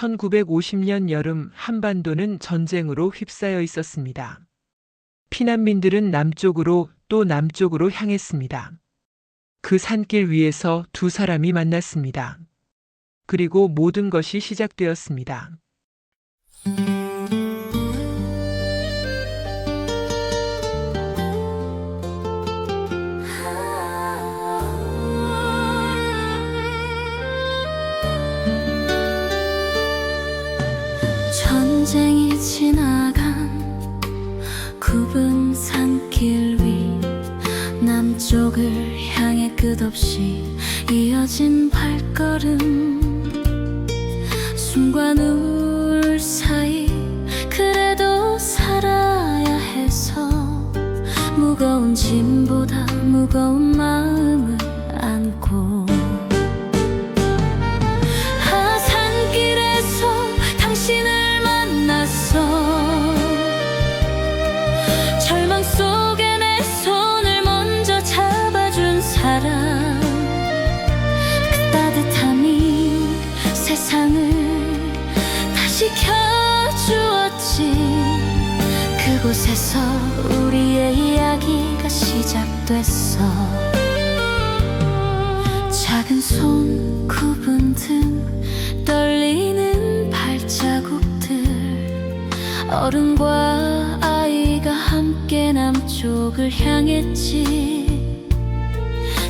1950년 여름 한반도는 전쟁으로 휩싸여 있었습니다. 피난민들은 남쪽으로 또 남쪽으로 향했습니다. 그 산길 위에서 두 사람이 만났습니다. 그리고 모든 것이 시작되었습니다. 전쟁이 지나간 굽은 산길 위 남쪽을 향해 끝없이 이어진 발걸음 숨과 눈 사이 그래도 살아야 해서 무거운 짐보다 무거운 마음을 안고 산길에서 당신을 만났어 절망 속에 내 손을 먼저 잡아준 사람 그 따뜻함이 세상을 다시 켜주었지 그곳에서 우리의 이야기가 시작됐어 작은 손 굽은 등 떨리는 발자국들 어른과 아이가 함께 남쪽을 향했지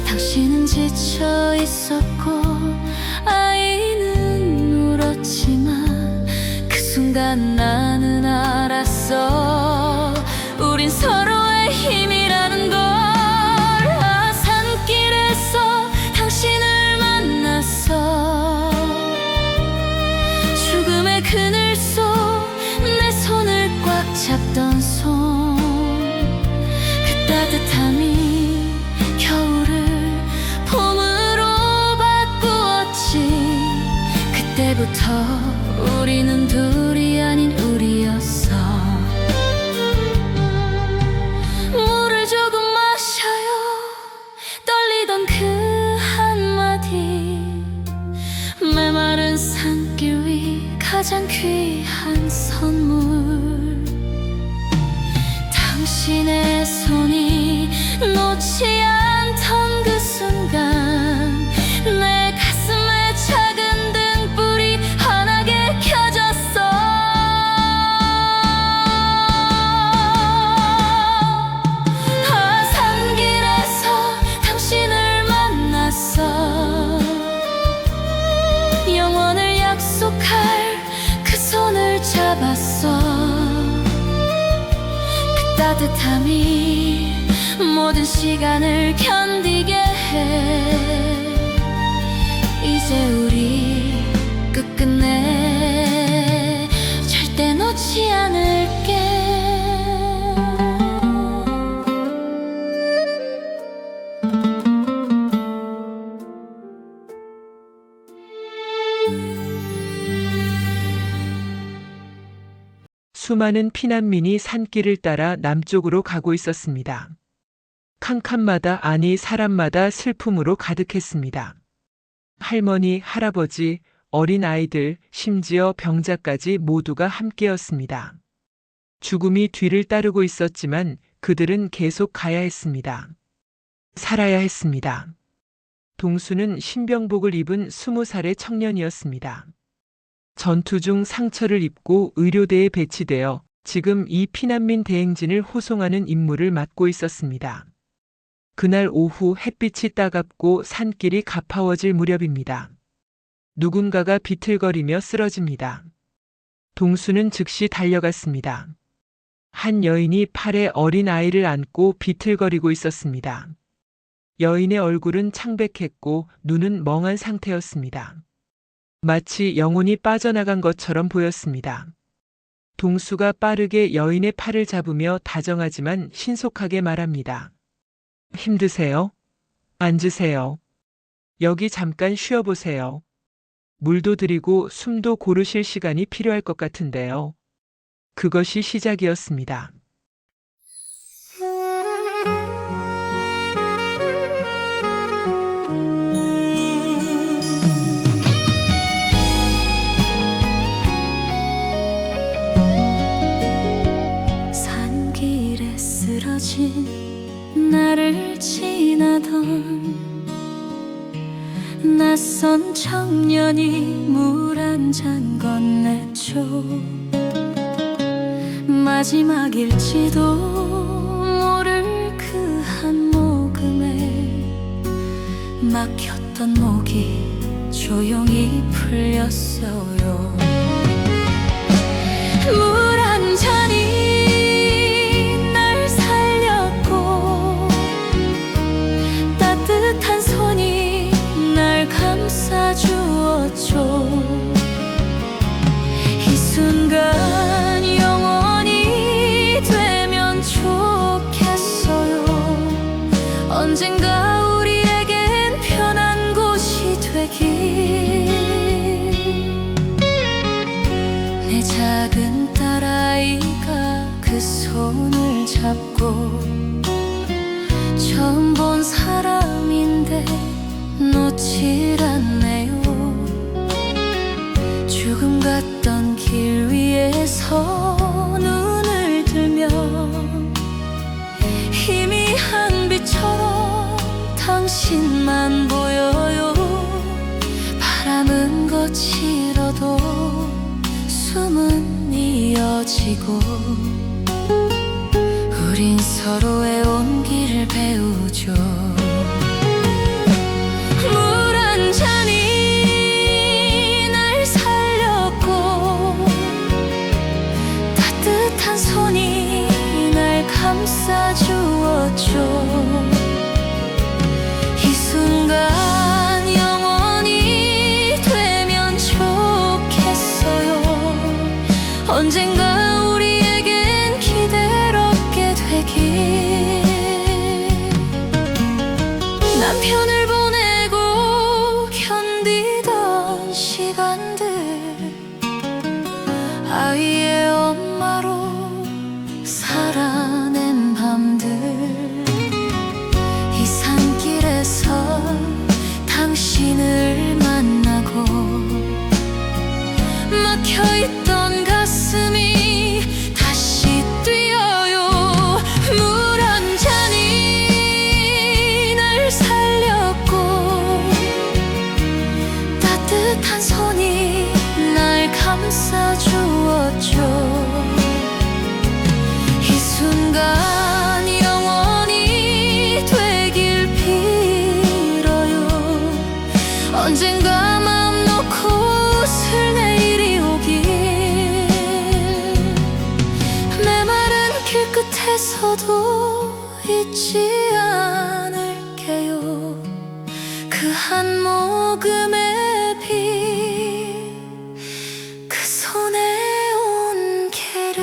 당신은 지쳐 있었고 아이는 울었지만 그 순간 나는 알았어 우린 서로의 힘이라는 걸 산길에서 당신을 만났어 죽음의 그늘 속 내 손을 꽉 잡던 손 그 따뜻함이 겨울을 봄으로 바꾸었지 그때부터 우리는 둘이 아닌 우리였어 물을 조금 마셔요 떨리던 그 한마디 메마른 산길 위 가장 귀한 선물 당신의 손이 놓지 않던 그 순간 내 가슴에 작은 등불이 환하게 켜졌어 산길에서 당신을 만났어 영원을 약속할 그 손을 잡았어 그 따뜻함이 모든 시간을 견디게 해 이제 우리 끝끝내 절대 놓지 않을게 수많은 피난민이 산길을 따라 남쪽으로 가고 있었습니다. 칸칸마다 아니 사람마다 슬픔으로 가득했습니다. 할머니, 할아버지, 어린 아이들, 심지어 병자까지 모두가 함께였습니다. 죽음이 뒤를 따르고 있었지만 그들은 계속 가야 했습니다. 살아야 했습니다. 동수는 신병복을 입은 20살의 청년이었습니다. 전투 중 상처를 입고 의료대에 배치되어 지금 이 피난민 대행진을 호송하는 임무를 맡고 있었습니다. 그날 오후 햇빛이 따갑고 산길이 가파워질 무렵입니다. 누군가가 비틀거리며 쓰러집니다. 동수는 즉시 달려갔습니다. 한 여인이 팔에 어린 아이를 안고 비틀거리고 있었습니다. 여인의 얼굴은 창백했고 눈은 멍한 상태였습니다. 마치 영혼이 빠져나간 것처럼 보였습니다. 동수가 빠르게 여인의 팔을 잡으며 다정하지만 신속하게 말합니다. 힘드세요? 앉으세요. 여기 잠깐 쉬어보세요. 물도 드리고 숨도 고르실 시간이 필요할 것 같은데요. 그것이 시작이었습니다. 낯선 청년이 물 한 잔 건네줘. 마지막일지도 모를 그 한 모금에 막혔던 목이 조용히 풀렸어요. 물 한 잔이 날 살렸고 따뜻한 손이 날 감싸주었죠. 이 순간 영원히 되면 좋겠어요. 언젠가 우리에겐 편한 곳이 되길. 내 작은 딸아이가 그 손을 잡고 처음 본 사람인데 놓질 않네요. 죽음 같던 길 위에서 눈을 들면 희미한 빛처럼 당신만 보여요. 바람은 거칠어도 숨은 이어지고 우린 서로의 온기를 배우죠. 물 한 잔이 날 살렸고 따뜻한 손이 날 감싸주었죠. 이 순간 영원히 되면 좋겠어요. 언젠가 우리에겐 기대롭게 되길. 남편을 보내고 견디던 시간들, 아이의 엄마로 살아낸 밤들, 이 산길에서 당신을 만나고 막혀있던 가슴이 다시 뛰어요. 물 한 잔이 날 살렸고 따뜻한 손이 날 감싸주었죠. 이 순간 영원히 되길 빌어요. 언젠가 마음 놓고 웃을 내일이 오길. 메마른 길끝에서도 잊지 않을게요. 그 한 모금의 비, 그 손에 온 계력.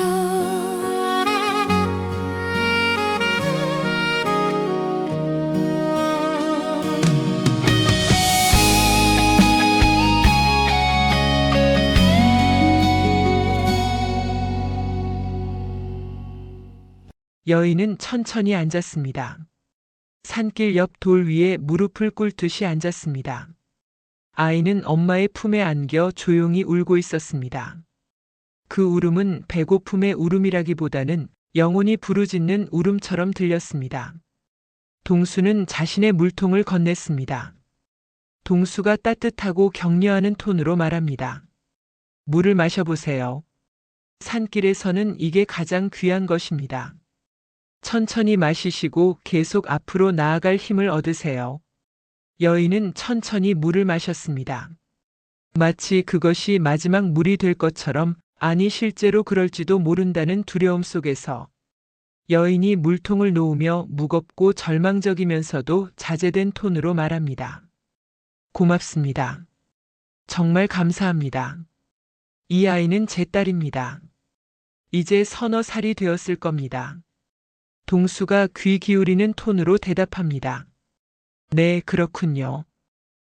여인은 천천히 앉았습니다. 산길 옆 돌 위에 무릎을 꿇듯이 앉았습니다. 아이는 엄마의 품에 안겨 조용히 울고 있었습니다. 그 울음은 배고픔의 울음이라기보다는 영혼이 부르짖는 울음처럼 들렸습니다. 동수는 자신의 물통을 건넸습니다. 동수가 따뜻하고 격려하는 톤으로 말합니다. 물을 마셔보세요. 산길에서는 이게 가장 귀한 것입니다. 천천히 마시시고 계속 앞으로 나아갈 힘을 얻으세요. 여인은 천천히 물을 마셨습니다. 마치 그것이 마지막 물이 될 것처럼, 아니 실제로 그럴지도 모른다는 두려움 속에서 여인이 물통을 놓으며 무겁고 절망적이면서도 자제된 톤으로 말합니다. 고맙습니다. 정말 감사합니다. 이 아이는 제 딸입니다. 이제 서너 살이 되었을 겁니다. 동수가 귀 기울이는 톤으로 대답합니다. 네, 그렇군요.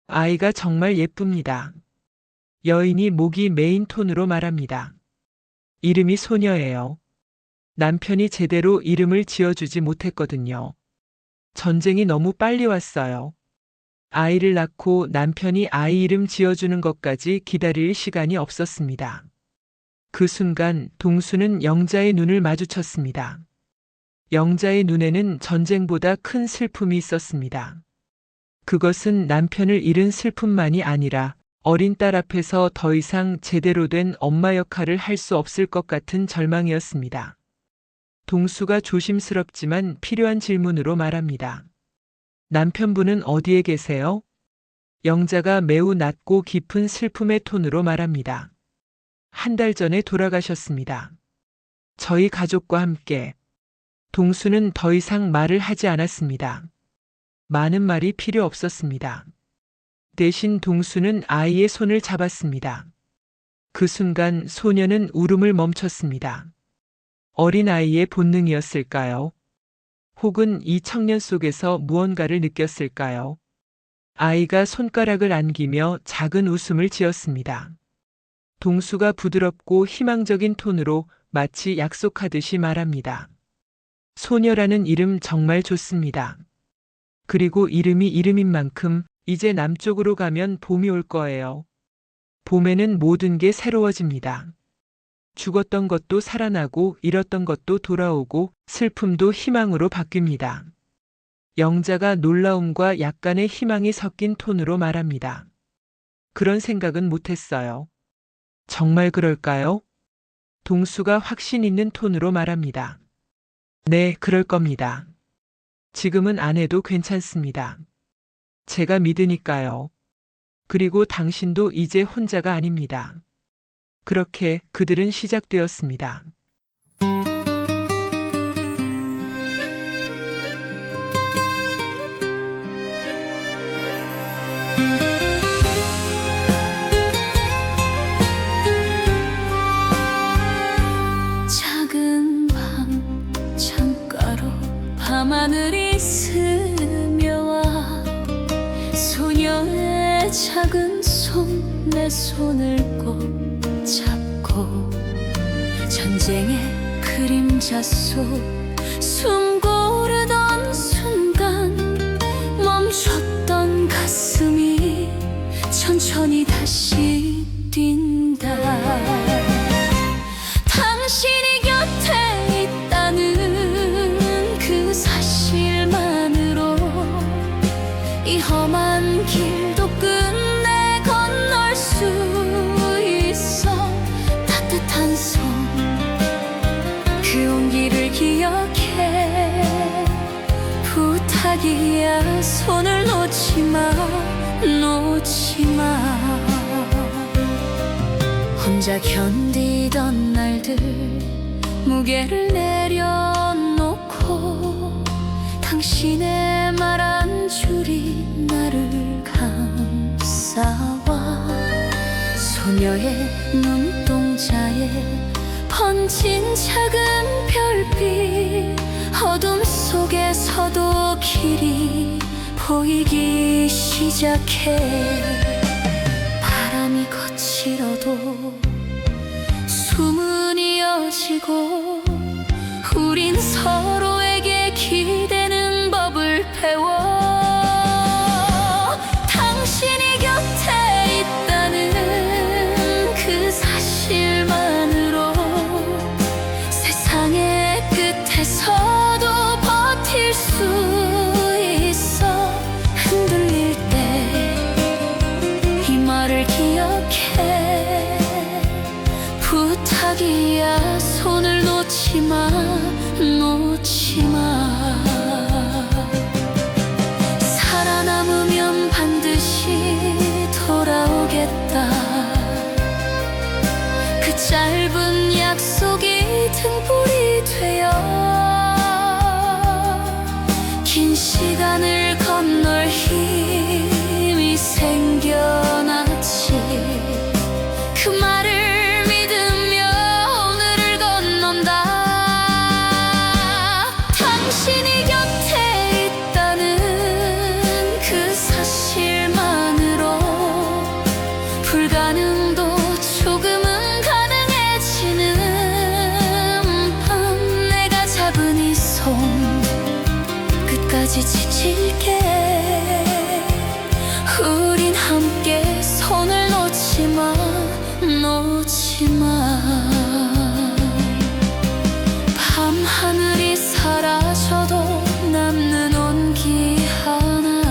아이가 정말 예쁩니다. 여인이 목이 메인 톤으로 말합니다. 이름이 소녀예요. 남편이 제대로 이름을 지어주지 못했거든요. 전쟁이 너무 빨리 왔어요. 아이를 낳고 남편이 아이 이름 지어주는 것까지 기다릴 시간이 없었습니다. 그 순간 동수는 영자의 눈을 마주쳤습니다. 영자의 눈에는 전쟁보다 큰 슬픔이 있었습니다. 그것은 남편을 잃은 슬픔만이 아니라 어린 딸 앞에서 더 이상 제대로 된 엄마 역할을 할 수 없을 것 같은 절망이었습니다. 동수가 조심스럽지만 필요한 질문으로 말합니다. 남편분은 어디에 계세요? 영자가 매우 낮고 깊은 슬픔의 톤으로 말합니다. 한 달 전에 돌아가셨습니다. 저희 가족과 함께. 동수는 더 이상 말을 하지 않았습니다. 많은 말이 필요 없었습니다. 대신 동수는 아이의 손을 잡았습니다. 그 순간 소녀는 울음을 멈췄습니다. 어린 아이의 본능이었을까요? 혹은 이 청년 속에서 무언가를 느꼈을까요? 아이가 손가락을 안기며 작은 웃음을 지었습니다. 동수가 부드럽고 희망적인 톤으로 마치 약속하듯이 말합니다. 소녀라는 이름 정말 좋습니다. 그리고 이름이 이름인 만큼 이제 남쪽으로 가면 봄이 올 거예요. 봄에는 모든 게 새로워집니다. 죽었던 것도 살아나고 잃었던 것도 돌아오고 슬픔도 희망으로 바뀝니다. 영자가 놀라움과 약간의 희망이 섞인 톤으로 말합니다. 그런 생각은 못했어요. 정말 그럴까요? 동수가 확신 있는 톤으로 말합니다. 네, 그럴 겁니다. 지금은 안 해도 괜찮습니다. 제가 믿으니까요. 그리고 당신도 이제 혼자가 아닙니다. 그렇게 그들은 시작되었습니다. 작은 방 창가로 밤하늘이 스며와 소녀의 작은 손 내 손을 꼭 잡고 전쟁의 그림자 속 숨 고르던 순간 멈췄던 가슴이 천천히 다시 뛴다. 당신이 곁에 있다는 그 사실만으로 이 험한 길도 끝내 건널 수 있어. 따뜻한 손, 그 온기를 기억해. 부탁이야, 손을 놓지 마, 놓지 마. 혼자 견디던 날들 무게를 내려놓고 당신의 말 한 줄이 나를 감싸와 소녀의 눈동자에 번진 작은 별빛 어둠 속에서도 길이 보이기 시작해. 바람이 거칠어도 숨은 이어지고 우린 서로에게 기대는 법을 배워. 당신이 곁에 있다는 그 사실만으로 세상의 끝에서도 버틸 수 있어. 흔들릴 때 이 말을 기억해. 부탁이야, 손을 놓지 마, 놓지 마. 살아남으면 반드시 돌아오겠다. 그 짧은 약속이 등불이 되어 긴 시간을 건널 힘이 생겨났지. 그 말을 믿으며 오늘을 건넌다. 당신이 곁에 있다는 그 사실만으로 불가능도 조금은 가능해지는 밤. 내가 잡은 이 손 끝까지 지킬게. 우린 함께 손을 놓지 마, 놓지 마. 밤하늘이 사라져도 남는 온기 하나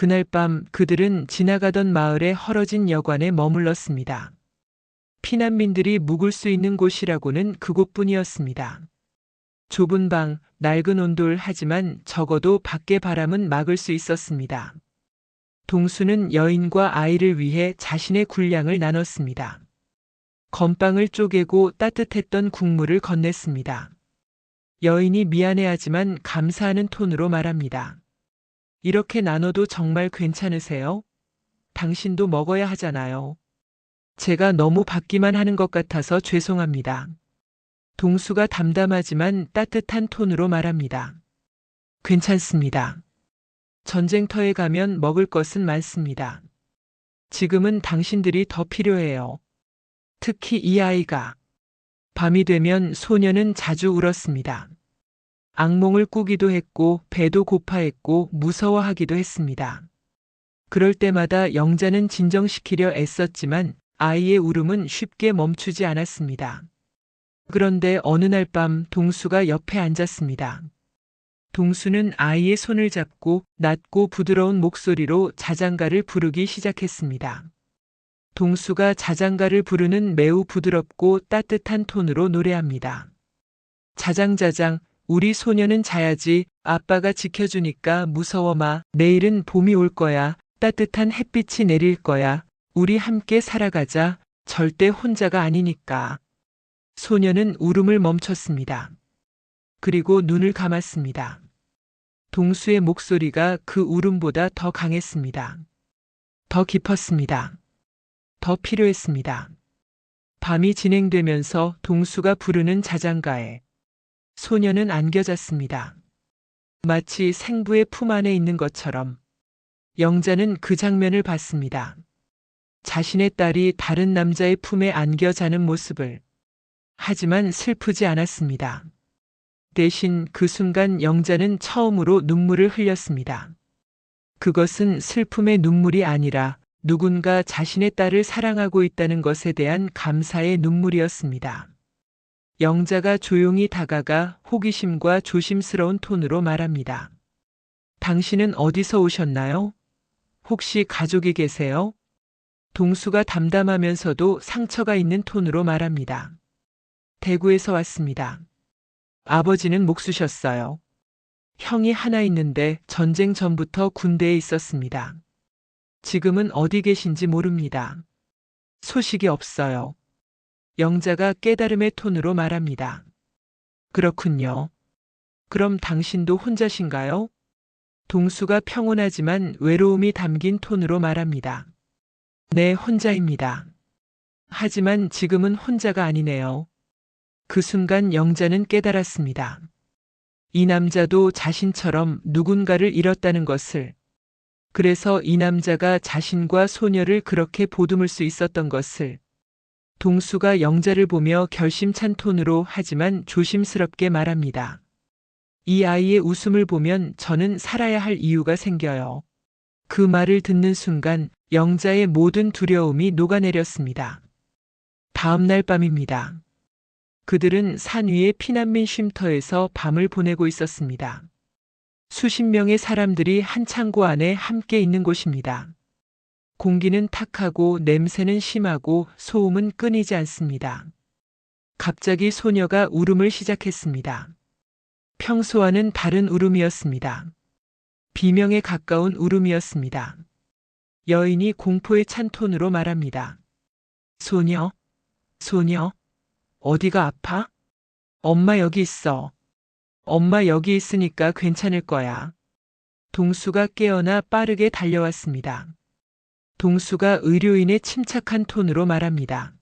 그날 밤 그들은 지나가던 마을의 헐어진 여관에 머물렀습니다. 피난민들이 묵을 수 있는 곳이라고는 그곳뿐이었습니다. 좁은 방, 낡은 온돌 하지만 적어도 밖의 바람은 막을 수 있었습니다. 동수는 여인과 아이를 위해 자신의 군량을 나눴습니다. 건빵을 쪼개고 따뜻했던 국물을 건넸습니다. 여인이 미안해하지만 감사하는 톤으로 말합니다. 이렇게 나눠도 정말 괜찮으세요? 당신도 먹어야 하잖아요. 제가 너무 받기만 하는 것 같아서 죄송합니다. 동수가 담담하지만 따뜻한 톤으로 말합니다. 괜찮습니다. 전쟁터에 가면 먹을 것은 많습니다. 지금은 당신들이 더 필요해요. 특히 이 아이가. 밤이 되면 소녀는 자주 울었습니다. 악몽을 꾸기도 했고 배도 고파했고 무서워하기도 했습니다. 그럴 때마다 영자는 진정시키려 애썼지만 아이의 울음은 쉽게 멈추지 않았습니다. 그런데 어느 날 밤 동수가 옆에 앉았습니다. 동수는 아이의 손을 잡고 낮고 부드러운 목소리로 자장가를 부르기 시작했습니다. 동수가 자장가를 부르는 매우 부드럽고 따뜻한 톤으로 노래합니다. 자장자장, 우리 소녀는 자야지, 아빠가 지켜주니까 무서워 마, 내일은 봄이 올 거야, 따뜻한 햇빛이 내릴 거야, 우리 함께 살아가자, 절대 혼자가 아니니까. 소녀는 울음을 멈췄습니다. 그리고 눈을 감았습니다. 동수의 목소리가 그 울음보다 더 강했습니다. 더 깊었습니다. 더 필요했습니다. 밤이 진행되면서 동수가 부르는 자장가에 소녀는 안겨졌습니다. 마치 생부의 품 안에 있는 것처럼. 영자는 그 장면을 봤습니다. 자신의 딸이 다른 남자의 품에 안겨 자는 모습을. 하지만 슬프지 않았습니다. 대신 그 순간 영자는 처음으로 눈물을 흘렸습니다. 그것은 슬픔의 눈물이 아니라 누군가 자신의 딸을 사랑하고 있다는 것에 대한 감사의 눈물이었습니다. 영자가 조용히 다가가 호기심과 조심스러운 톤으로 말합니다. 당신은 어디서 오셨나요? 혹시 가족이 계세요? 동수가 담담하면서도 상처가 있는 톤으로 말합니다. 대구에서 왔습니다. 아버지는 목수셨어요. 형이 하나 있는데 전쟁 전부터 군대에 있었습니다. 지금은 어디 계신지 모릅니다. 소식이 없어요. 영자가 깨달음의 톤으로 말합니다. 그렇군요. 그럼 당신도 혼자신가요? 동수가 평온하지만 외로움이 담긴 톤으로 말합니다. 네, 혼자입니다. 하지만 지금은 혼자가 아니네요. 그 순간 영자는 깨달았습니다. 이 남자도 자신처럼 누군가를 잃었다는 것을. 그래서 이 남자가 자신과 소녀를 그렇게 보듬을 수 있었던 것을. 동수가 영자를 보며 결심찬 톤으로 하지만 조심스럽게 말합니다. 이 아이의 웃음을 보면 저는 살아야 할 이유가 생겨요. 그 말을 듣는 순간 영자의 모든 두려움이 녹아내렸습니다. 다음 날 밤입니다. 그들은 산 위의 피난민 쉼터에서 밤을 보내고 있었습니다. 수십 명의 사람들이 한 창고 안에 함께 있는 곳입니다. 공기는 탁하고 냄새는 심하고 소음은 끊이지 않습니다. 갑자기 소녀가 울음을 시작했습니다. 평소와는 다른 울음이었습니다. 비명에 가까운 울음이었습니다. 여인이 공포에 찬 톤으로 말합니다. 소녀, 소녀, 어디가 아파? 엄마 여기 있어. 엄마 여기 있으니까 괜찮을 거야. 동수가 깨어나 빠르게 달려왔습니다. 동수가 의료인의 침착한 톤으로 말합니다.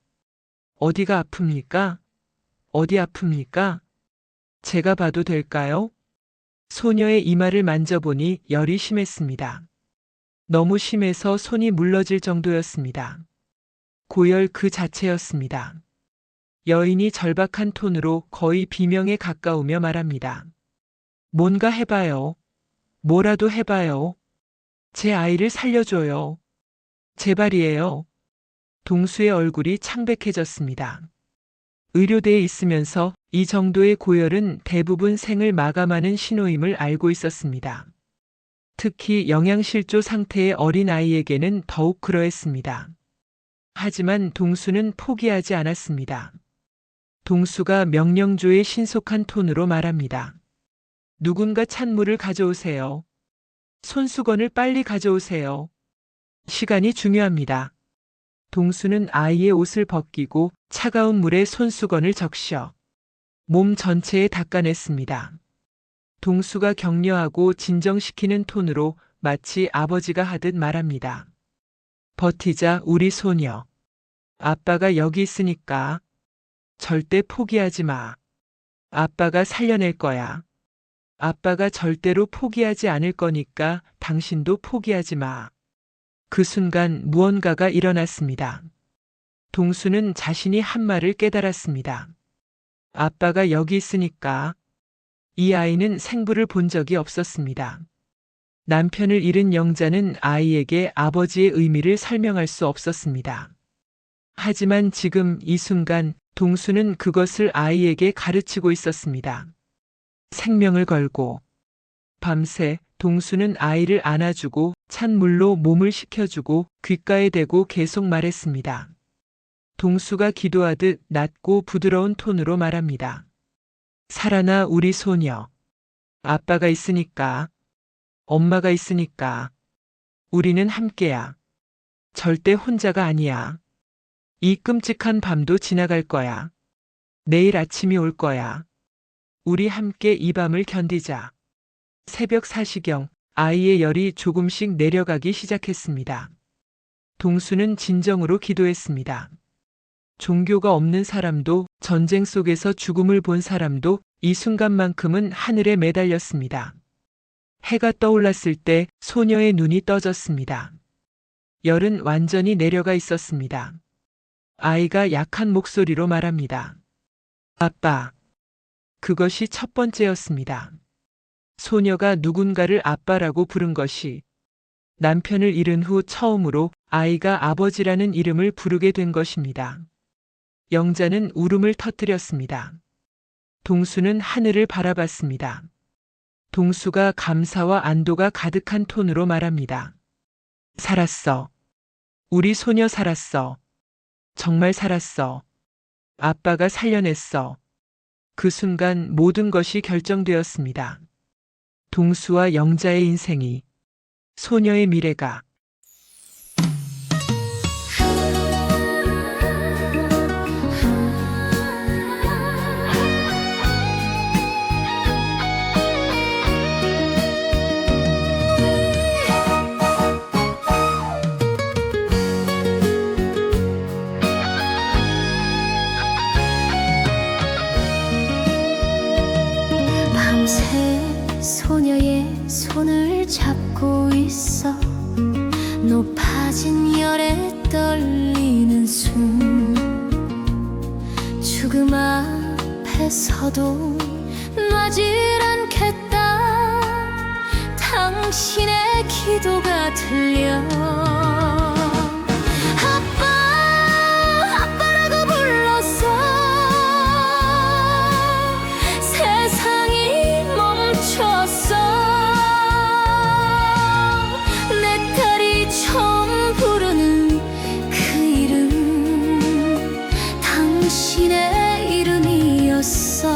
어디가 아픕니까? 어디 아픕니까? 제가 봐도 될까요? 소녀의 이마를 만져보니 열이 심했습니다. 너무 심해서 손이 물러질 정도였습니다. 고열 그 자체였습니다. 여인이 절박한 톤으로 거의 비명에 가까우며 말합니다. 뭔가 해봐요. 뭐라도 해봐요. 제 아이를 살려줘요. 제발이에요. 동수의 얼굴이 창백해졌습니다. 의료대에 있으면서 이 정도의 고열은 대부분 생을 마감하는 신호임을 알고 있었습니다. 특히 영양실조 상태의 어린 아이에게는 더욱 그러했습니다. 하지만 동수는 포기하지 않았습니다. 동수가 명령조의 신속한 톤으로 말합니다. 누군가 찬물을 가져오세요. 손수건을 빨리 가져오세요. 시간이 중요합니다. 동수는 아이의 옷을 벗기고 차가운 물에 손수건을 적셔 몸 전체에 닦아냈습니다. 동수가 격려하고 진정시키는 톤으로 마치 아버지가 하듯 말합니다. 버티자 우리 소녀. 아빠가 여기 있으니까. 절대 포기하지 마. 아빠가 살려낼 거야. 아빠가 절대로 포기하지 않을 거니까 당신도 포기하지 마. 그 순간 무언가가 일어났습니다. 동수는 자신이 한 말을 깨달았습니다. 아빠가 여기 있으니까. 이 아이는 생부를 본 적이 없었습니다. 남편을 잃은 영자는 아이에게 아버지의 의미를 설명할 수 없었습니다. 하지만 지금 이 순간 동수는 그것을 아이에게 가르치고 있었습니다. 생명을 걸고 밤새 동수는 아이를 안아주고 찬 물로 몸을 식혀주고 귓가에 대고 계속 말했습니다. 동수가 기도하듯 낮고 부드러운 톤으로 말합니다. 살아나 우리 소녀. 아빠가 있으니까. 엄마가 있으니까. 우리는 함께야. 절대 혼자가 아니야. 이 끔찍한 밤도 지나갈 거야. 내일 아침이 올 거야. 우리 함께 이 밤을 견디자. 새벽 4시경 아이의 열이 조금씩 내려가기 시작했습니다. 동수는 진정으로 기도했습니다. 종교가 없는 사람도 전쟁 속에서 죽음을 본 사람도 이 순간만큼은 하늘에 매달렸습니다. 해가 떠올랐을 때 소녀의 눈이 떠졌습니다. 열은 완전히 내려가 있었습니다. 아이가 약한 목소리로 말합니다. 아빠. 그것이 첫 번째였습니다. 소녀가 누군가를 아빠라고 부른 것이 남편을 잃은 후 처음으로 아이가 아버지라는 이름을 부르게 된 것입니다. 영자는 울음을 터뜨렸습니다. 동수는 하늘을 바라봤습니다. 동수가 감사와 안도가 가득한 톤으로 말합니다. 살았어. 우리 소녀 살았어. 정말 살았어. 아빠가 살려냈어. 그 순간 모든 것이 결정되었습니다. 동수와 영자의 인생이, 소녀의 미래가. 밤새 소녀의 손을 잡고 있어 높아진 열에 떨리는 숨 죽음 앞에서도 놔질 않겠다 당신의 기도가 들려 아빠라고 불렀어 세상이 멈췄어 내 딸이 처음 부르는 그 이름 당신의 이름이었어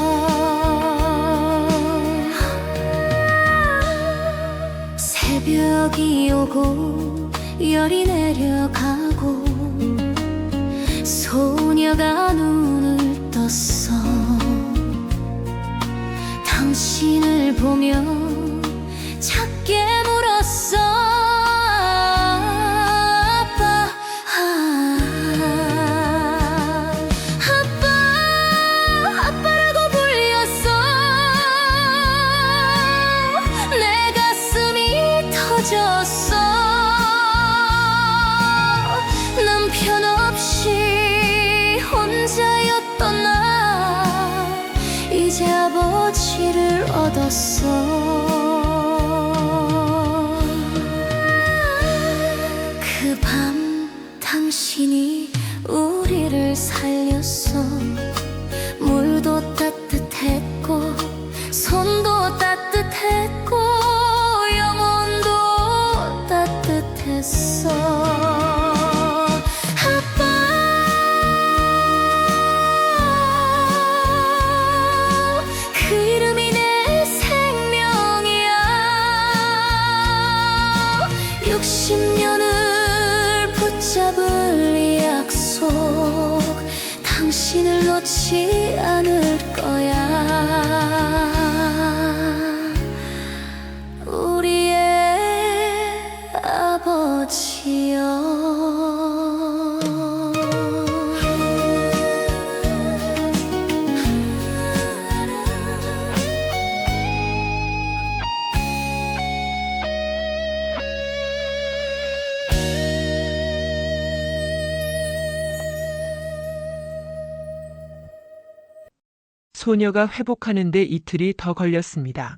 새벽이 오고 열이 내려가고 소녀가 눈을 떴어 당신을 보며 작게 물었어 아빠 아빠라고 불렸어 내 가슴이 터졌어 남편 없이 혼자였던 나 이제 아버지를 얻었어 그 밤 당신이 우리를 살렸어 물도 따뜻했고 손도 따뜻했고 영혼도 소녀가 회복하는데 이틀이 더 걸렸습니다.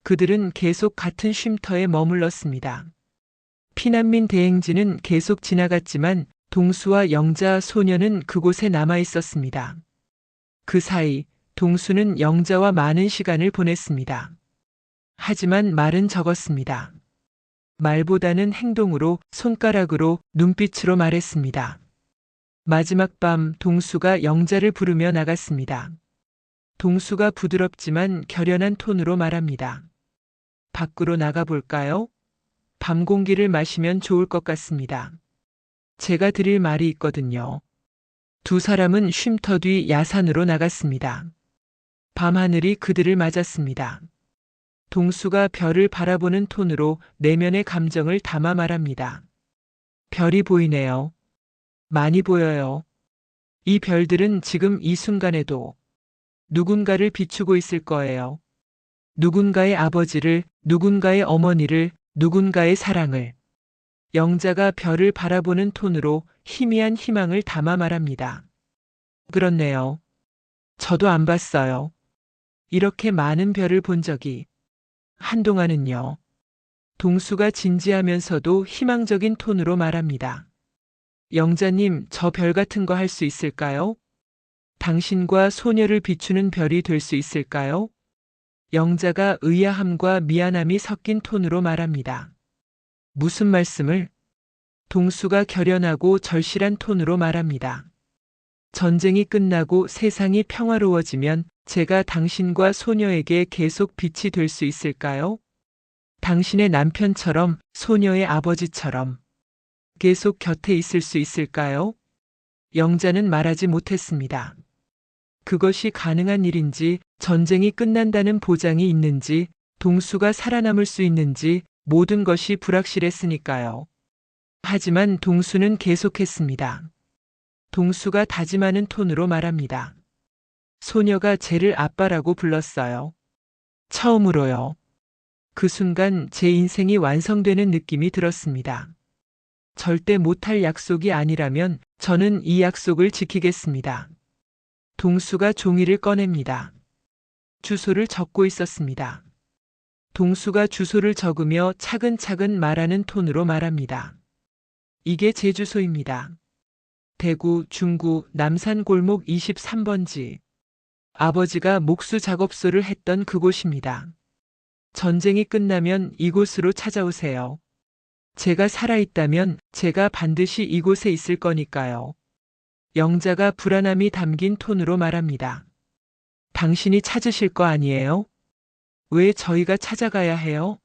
그들은 계속 같은 쉼터에 머물렀습니다. 피난민 대행진은 계속 지나갔지만 동수와 영자 소녀는 그곳에 남아 있었습니다. 그 사이 동수는 영자와 많은 시간을 보냈습니다. 하지만 말은 적었습니다. 말보다는 행동으로, 손가락으로, 눈빛으로 말했습니다. 마지막 밤 동수가 영자를 부르며 나갔습니다. 동수가 부드럽지만 결연한 톤으로 말합니다. 밖으로 나가볼까요? 밤 공기를 마시면 좋을 것 같습니다. 제가 드릴 말이 있거든요. 두 사람은 쉼터 뒤 야산으로 나갔습니다. 밤하늘이 그들을 맞았습니다. 동수가 별을 바라보는 톤으로 내면의 감정을 담아 말합니다. 별이 보이네요. 많이 보여요. 이 별들은 지금 이 순간에도 누군가를 비추고 있을 거예요. 누군가의 아버지를, 누군가의 어머니를, 누군가의 사랑을. 영자가 별을 바라보는 톤으로 희미한 희망을 담아 말합니다. 그렇네요. 저도 안 봤어요. 이렇게 많은 별을 본 적이. 한동안은요. 동수가 진지하면서도 희망적인 톤으로 말합니다. 영자님, 저 별 같은 거 할 수 있을까요? 당신과 소녀를 비추는 별이 될 수 있을까요? 영자가 의아함과 미안함이 섞인 톤으로 말합니다. 무슨 말씀을? 동수가 결연하고 절실한 톤으로 말합니다. 전쟁이 끝나고 세상이 평화로워지면 제가 당신과 소녀에게 계속 빛이 될 수 있을까요? 당신의 남편처럼, 소녀의 아버지처럼 계속 곁에 있을 수 있을까요? 영자는 말하지 못했습니다. 그것이 가능한 일인지, 전쟁이 끝난다는 보장이 있는지, 동수가 살아남을 수 있는지 모든 것이 불확실했으니까요. 하지만 동수는 계속했습니다. 동수가 다짐하는 톤으로 말합니다. 소녀가 쟤를 아빠라고 불렀어요. 처음으로요. 그 순간 제 인생이 완성되는 느낌이 들었습니다. 절대 못할 약속이 아니라면 저는 이 약속을 지키겠습니다. 동수가 종이를 꺼냅니다. 주소를 적고 있었습니다. 동수가 주소를 적으며 차근차근 말하는 톤으로 말합니다. 이게 제 주소입니다. 대구, 중구, 남산골목 23번지. 아버지가 목수 작업소를 했던 그곳입니다. 전쟁이 끝나면 이곳으로 찾아오세요. 제가 살아있다면 제가 반드시 이곳에 있을 거니까요. 영자가 불안함이 담긴 톤으로 말합니다. 당신이 찾으실 거 아니에요? 왜 저희가 찾아가야 해요?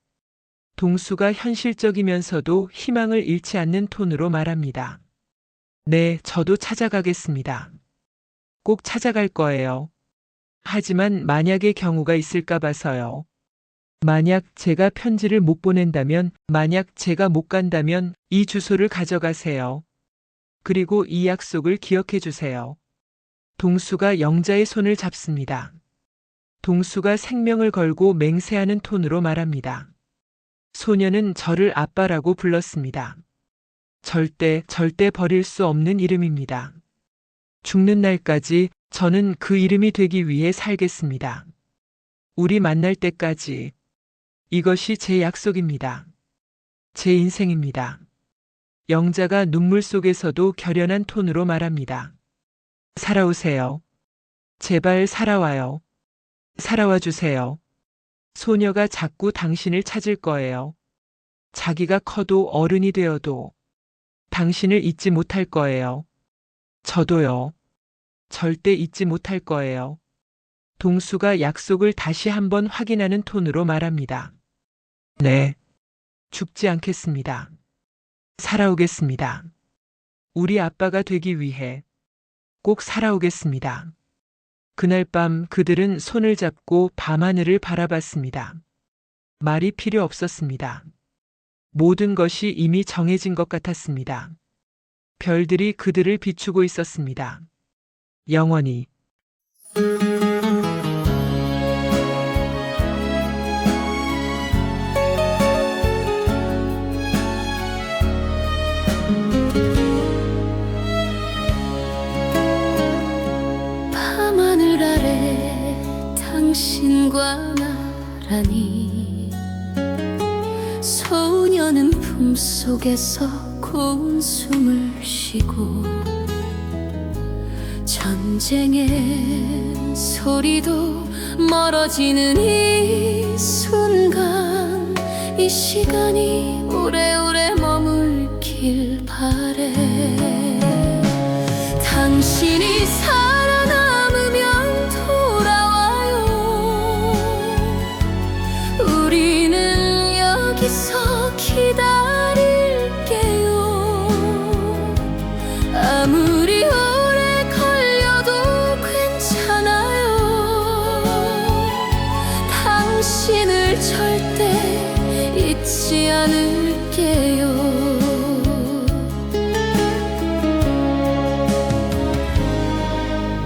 동수가 현실적이면서도 희망을 잃지 않는 톤으로 말합니다. 네, 저도 찾아가겠습니다. 꼭 찾아갈 거예요. 하지만 만약의 경우가 있을까 봐서요. 만약 제가 편지를 못 보낸다면, 만약 제가 못 간다면 이 주소를 가져가세요. 그리고 이 약속을 기억해 주세요. 동수가 영자의 손을 잡습니다. 동수가 생명을 걸고 맹세하는 톤으로 말합니다. 소녀는 저를 아빠라고 불렀습니다. 절대 버릴 수 없는 이름입니다. 죽는 날까지 저는 그 이름이 되기 위해 살겠습니다. 우리 만날 때까지. 이것이 제 약속입니다. 제 인생입니다. 영자가 눈물 속에서도 결연한 톤으로 말합니다. 살아오세요. 제발 살아와요. 살아와 주세요. 소녀가 자꾸 당신을 찾을 거예요. 자기가 커도 어른이 되어도 당신을 잊지 못할 거예요. 저도요. 절대 잊지 못할 거예요. 동수가 약속을 다시 한번 확인하는 톤으로 말합니다. 네. 죽지 않겠습니다. 살아오겠습니다. 우리 아빠가 되기 위해 꼭 살아오겠습니다. 그날 밤 그들은 손을 잡고 밤하늘을 바라봤습니다. 말이 필요 없었습니다. 모든 것이 이미 정해진 것 같았습니다. 별들이 그들을 비추고 있었습니다. 영원히. 밤하늘 아래 당신과 나란히 소녀는 품속에서 고운 숨을 쉬고 전쟁의 소리도 멀어지는 이 순간 이 시간이 오래오래 머물길 바래 당신이 살아남으면 돌아와요 우리는 여기서 기다릴게요 아무리 오래 걸려도 괜찮아요 당신을 절대 잊지 않을게요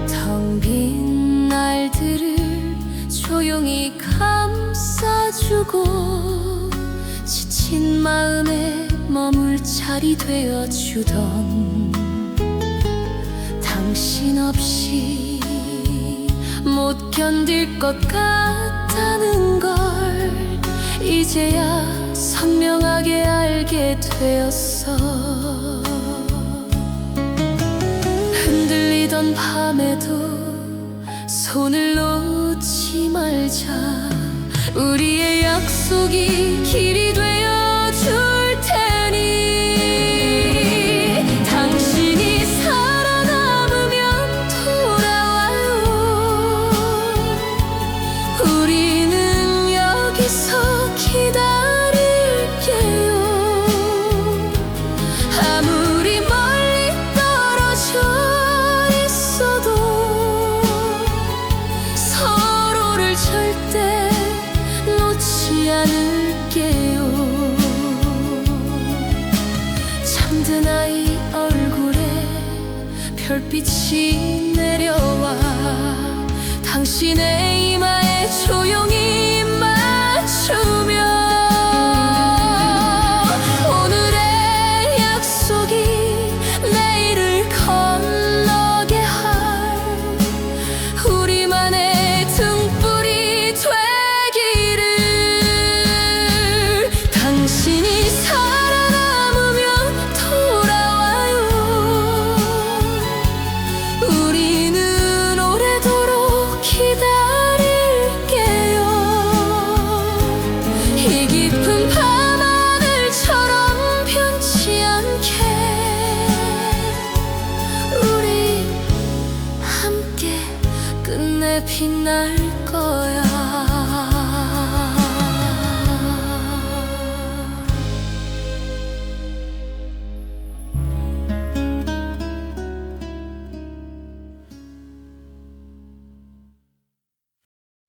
텅 빈 날들을 조용히 감싸주고 지친 마음에 머물 자리 되어주던 당신 없이 못 견딜 것 같다는 걸 이제야 선명하게 알게 되었어 흔들리던 밤에도 손을 놓지 말자 우리의 약속이 길이 되어 줄 테니 당신이 살아남으면 돌아와요 우리는 여기서 기다릴게요 아무리 멀리 떨어져 있어도 서로를 절대 놓지 않을게요 잠든 아이 얼굴에 별빛이 내려와 당신의 이마에 조용히 맞추며 오늘의 약속이 내일을 건너게 할 우리만의 등불이 되기를 당신이 살아남으면 돌아와요 우리는 오래도록 기다릴게요 이 깊은 밤하늘처럼 변치 않게 우리 함께 끝내 빛날 거야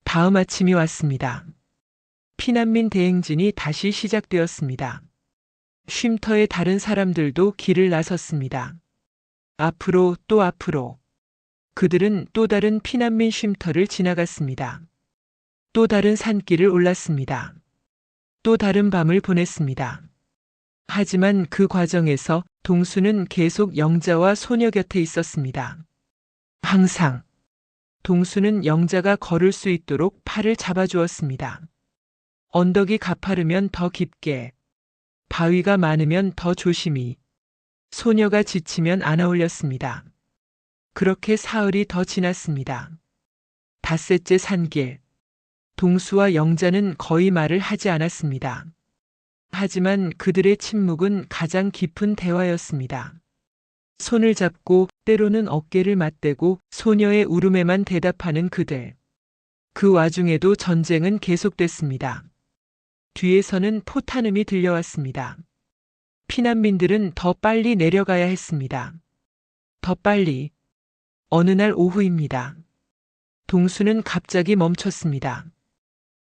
다음 아침이 왔습니다. 피난민 대행진이 다시 시작되었습니다. 쉼터의 다른 사람들도 길을 나섰습니다. 앞으로 또 앞으로. 그들은 또 다른 피난민 쉼터를 지나갔습니다. 또 다른 산길을 올랐습니다. 또 다른 밤을 보냈습니다. 하지만 그 과정에서 동수는 계속 영자와 소녀 곁에 있었습니다. 항상. 동수는 영자가 걸을 수 있도록 팔을 잡아주었습니다. 언덕이 가파르면 더 깊게, 바위가 많으면 더 조심히, 소녀가 지치면 안아올렸습니다. 그렇게 사흘이 더 지났습니다. 닷새째 산길, 동수와 영자는 거의 말을 하지 않았습니다. 하지만 그들의 침묵은 가장 깊은 대화였습니다. 손을 잡고 때로는 어깨를 맞대고 소녀의 울음에만 대답하는 그들. 그 와중에도 전쟁은 계속됐습니다. 뒤에서는 포탄음이 들려왔습니다. 피난민들은 더 빨리 내려가야 했습니다. 더 빨리. 어느 날 오후입니다. 동수는 갑자기 멈췄습니다.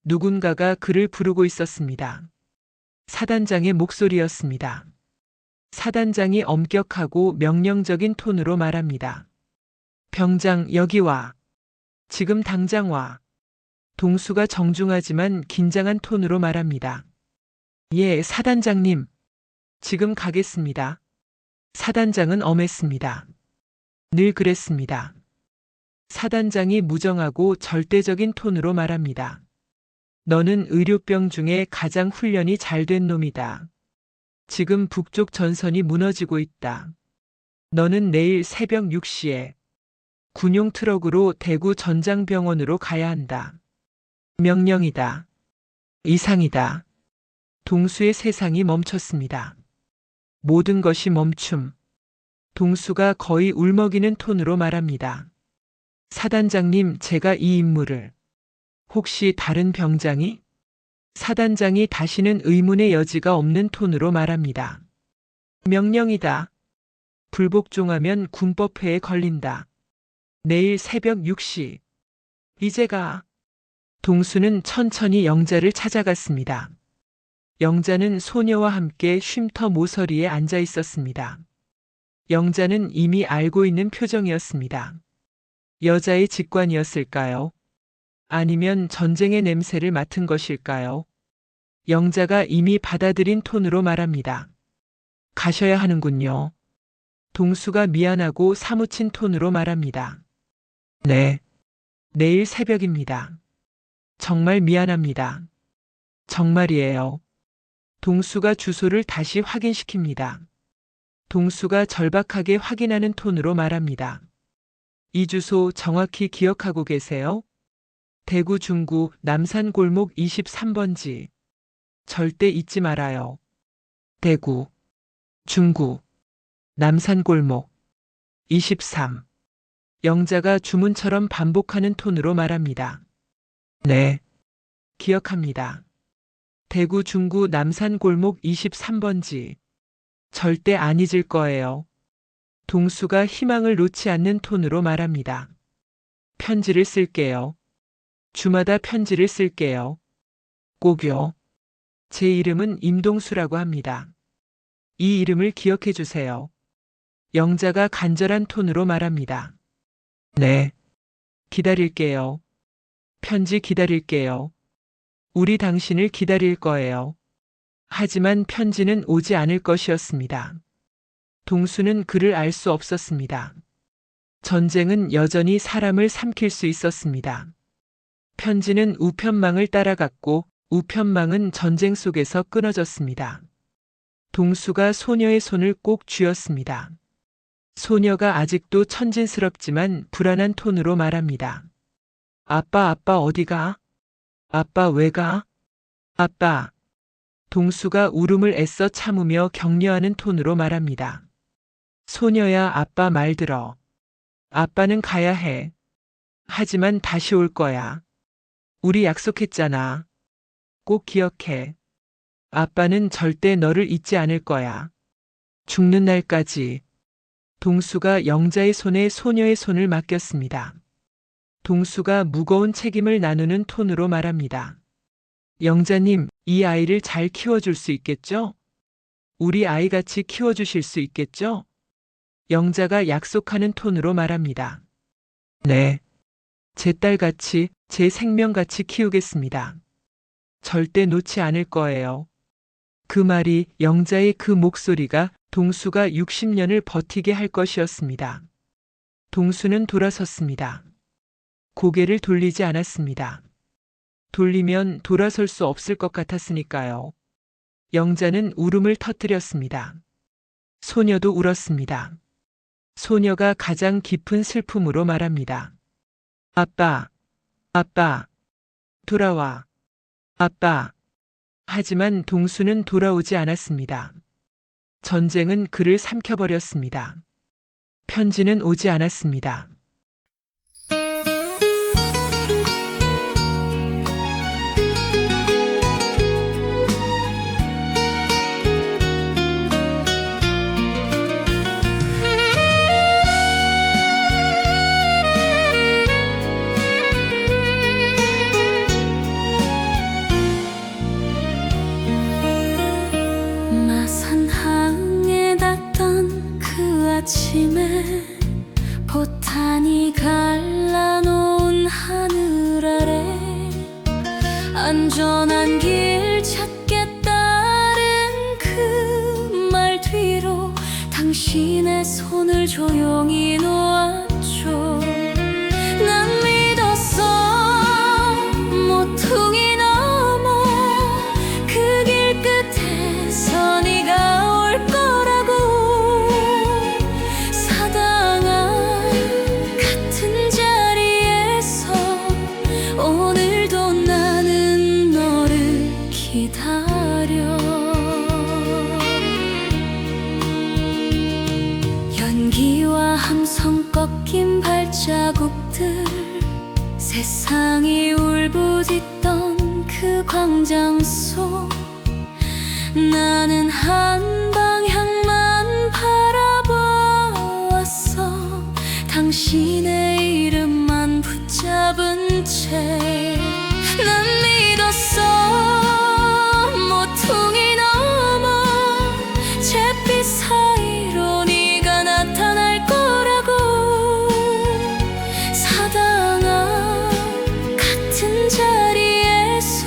누군가가 그를 부르고 있었습니다. 사단장의 목소리였습니다. 사단장이 엄격하고 명령적인 톤으로 말합니다. 병장, 여기 와. 지금 당장 와. 동수가 정중하지만 긴장한 톤으로 말합니다. 예, 사단장님. 지금 가겠습니다. 사단장은 엄했습니다. 늘 그랬습니다. 사단장이 무정하고 절대적인 톤으로 말합니다. 너는 의료병 중에 가장 훈련이 잘 된 놈이다. 지금 북쪽 전선이 무너지고 있다. 너는 내일 새벽 6시에 군용 트럭으로 대구 전장병원으로 가야 한다. 명령이다. 이상이다. 동수의 세상이 멈췄습니다. 모든 것이 멈춤. 동수가 거의 울먹이는 톤으로 말합니다. 사단장님, 제가 이 임무를 혹시 다른 병장이? 사단장이 다시는 의문의 여지가 없는 톤으로 말합니다. 명령이다. 불복종하면 군법회에 걸린다. 내일 새벽 6시. 이제 가. 동수는 천천히 영자를 찾아갔습니다. 영자는 소녀와 함께 쉼터 모서리에 앉아 있었습니다. 영자는 이미 알고 있는 표정이었습니다. 여자의 직관이었을까요? 아니면 전쟁의 냄새를 맡은 것일까요? 영자가 이미 받아들인 톤으로 말합니다. 가셔야 하는군요. 동수가 미안하고 사무친 톤으로 말합니다. 네. 내일 새벽입니다. 정말 미안합니다. 정말이에요. 동수가 주소를 다시 확인시킵니다. 동수가 절박하게 확인하는 톤으로 말합니다. 이 주소 정확히 기억하고 계세요? 대구 중구 남산골목 23번지. 절대 잊지 말아요. 대구, 중구, 남산골목 23. 영자가 주문처럼 반복하는 톤으로 말합니다. 네, 기억합니다. 대구 중구 남산골목 23번지. 절대 안 잊을 거예요. 동수가 희망을 놓지 않는 톤으로 말합니다. 편지를 쓸게요. 주마다 편지를 쓸게요. 꼭요. 제 이름은 임동수라고 합니다. 이 이름을 기억해 주세요. 영자가 간절한 톤으로 말합니다. 네. 기다릴게요. 편지 기다릴게요. 우리 당신을 기다릴 거예요. 하지만 편지는 오지 않을 것이었습니다. 동수는 그를 알 수 없었습니다. 전쟁은 여전히 사람을 삼킬 수 있었습니다. 편지는 우편망을 따라갔고 우편망은 전쟁 속에서 끊어졌습니다. 동수가 소녀의 손을 꼭 쥐었습니다. 소녀가 아직도 천진스럽지만 불안한 톤으로 말합니다. 아빠, 아빠 어디가? 아빠 왜 가? 아빠. 동수가 울음을 애써 참으며 격려하는 톤으로 말합니다. 소녀야, 아빠 말 들어. 아빠는 가야 해. 하지만 다시 올 거야. 우리 약속했잖아. 꼭 기억해. 아빠는 절대 너를 잊지 않을 거야. 죽는 날까지. 동수가 영자의 손에 소녀의 손을 맡겼습니다. 동수가 무거운 책임을 나누는 톤으로 말합니다. 영자님, 이 아이를 잘 키워줄 수 있겠죠? 우리 아이같이 키워주실 수 있겠죠? 영자가 약속하는 톤으로 말합니다. 네. 제 딸같이, 제 생명같이 키우겠습니다. 절대 놓지 않을 거예요. 그 말이, 영자의 그 목소리가 동수가 60년을 버티게 할 것이었습니다. 동수는 돌아섰습니다. 고개를 돌리지 않았습니다. 돌리면 돌아설 수 없을 것 같았으니까요. 영자는 울음을 터뜨렸습니다. 소녀도 울었습니다. 소녀가 가장 깊은 슬픔으로 말합니다. 아빠, 아빠, 돌아와. 아빠. 하지만 동수는 돌아오지 않았습니다. 전쟁은 그를 삼켜버렸습니다. 편지는 오지 않았습니다. 마산항에 닿던 그 아침에 포탄이 갈라놓은 하늘 아래 안전한 길 찾겠다는 그 말 뒤로 당신의 손을 조용히 놓았죠. 섞인 발자국들 세상이 울부짖던 그 광장 속 나는 한 방향만 바라보았어. 당신의 이름만 붙잡은 채 난 믿었어. 모퉁이 넘어 잿빛 사이로 네가 나타날 거라고. 사당아 같은 자리에서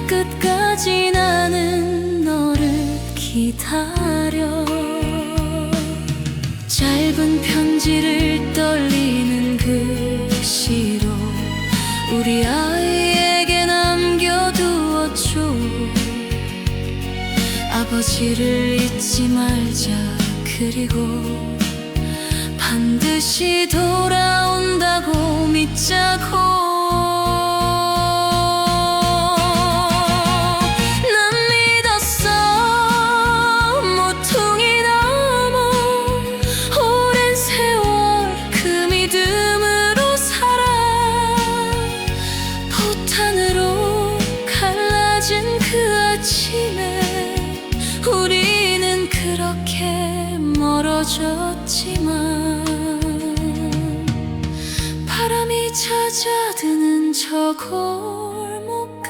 끝까지 나는 너를 기다려. 짧은 편지를 떨리는 글씨로 우리 아이에게 남겨두었죠. 아버지를 잊지 말자. 그리고 반드시 돌아온다고 믿자고. 그 아침에 우리는 그렇게 멀어졌지만 바람이 잦아드는 저 골목은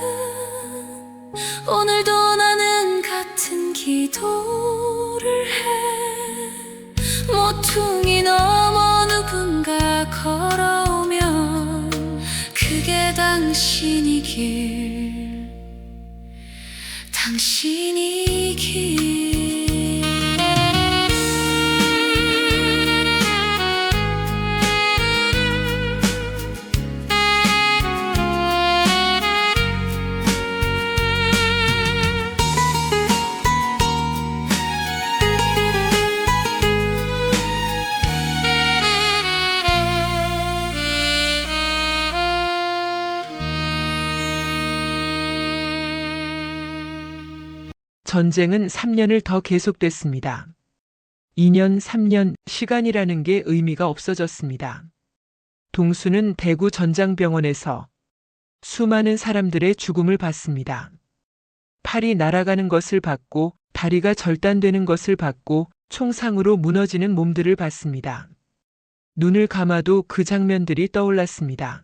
오늘도 나는 같은 기도를 해. 모퉁이 넘어 누군가 걸어오면 그게 당신이길. 당신이길. 전쟁은 3년을 더 계속됐습니다. 2년, 3년, 시간이라는 게 의미가 없어졌습니다. 동수는 대구 전장병원에서 수많은 사람들의 죽음을 봤습니다. 팔이 날아가는 것을 봤고, 다리가 절단되는 것을 봤고, 총상으로 무너지는 몸들을 봤습니다. 눈을 감아도 그 장면들이 떠올랐습니다.